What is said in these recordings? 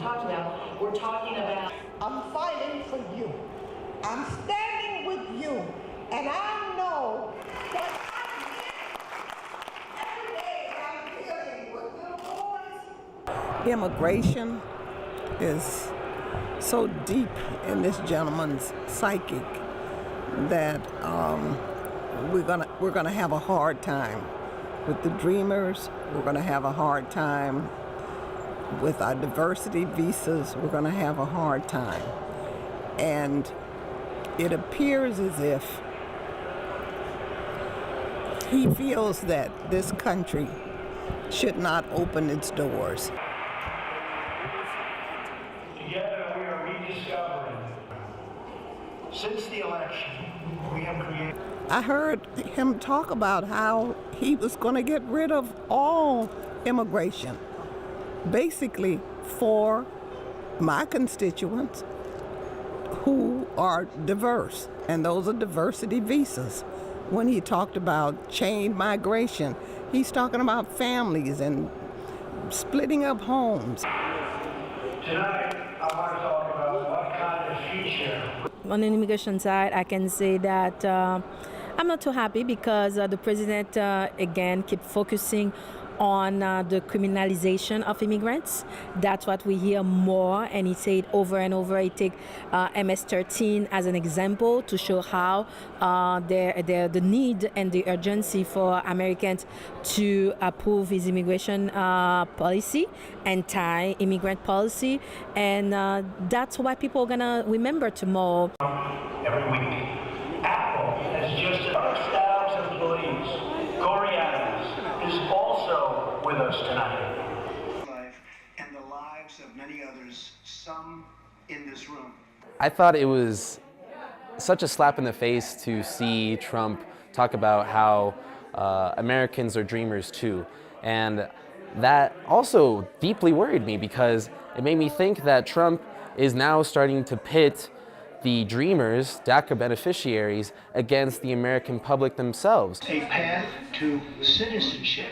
talked about. We're talking about. I'm fighting for you. I'm standing with you. And I know that every day I'm dealing with little boys. Immigration is so deep in this gentleman's psychic that we're gonna have a hard time with the dreamers. We're gonna have a hard time with our diversity visas. We're gonna have a hard time, and it appears as if he feels that this country should not open its doors. Together we are rediscovering. Since the election, we have created. I heard him talk about how he was going to get rid of all immigration, basically for my constituents who are diverse, and those are diversity visas. When he talked about chain migration, he's talking about families and splitting up homes. Tonight, I want to talk about what kind of future. On the immigration side, I can say that I'm not too happy because the president, again, keep focusing on the criminalization of immigrants. That's what we hear more, and he said over and over. He take MS-13 as an example to show how the need and the urgency for Americans to approve his immigration policy, anti-immigrant policy, and that's why people are gonna remember tomorrow. Every week, Apple has just our staff's employees. Corey Adams is also with us tonight. Life and the lives of many others, some in this room. I thought it was such a slap in the face to see Trump talk about how Americans are dreamers too. And that also deeply worried me because it made me think that Trump is now starting to pit the dreamers, DACA beneficiaries, against the American public themselves. A path to citizenship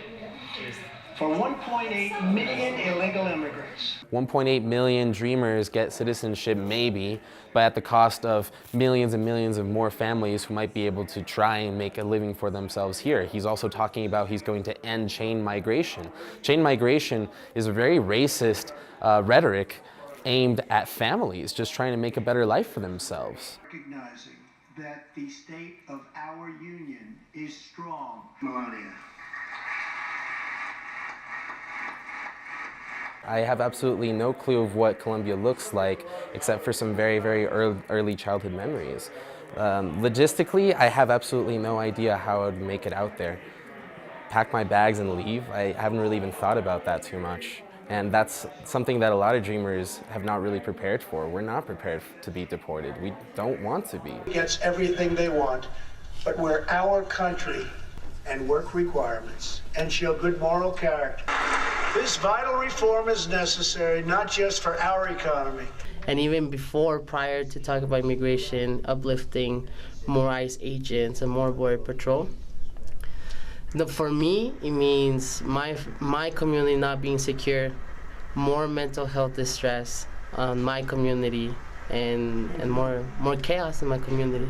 for 1.8 million illegal immigrants. 1.8 million dreamers get citizenship maybe, but at the cost of millions and millions of more families who might be able to try and make a living for themselves here. He's also talking about he's going to end chain migration. Chain migration is a very racist rhetoric aimed at families just trying to make a better life for themselves. Recognizing that the state of our union is strong. Melania. I have absolutely no clue of what Colombia looks like, except for some very, very early childhood memories. Logistically, I have absolutely no idea how I would make it out there. Pack my bags and leave? I haven't really even thought about that too much. And that's something that a lot of dreamers have not really prepared for. We're not prepared to be deported. We don't want to be. Gets everything they want, but where our country and work requirements and show good moral character. This vital reform is necessary, not just for our economy. And even before, prior to talk about immigration, uplifting more ICE agents and more border patrol. For me, it means my community not being secure, more mental health distress on my community, and more chaos in my community.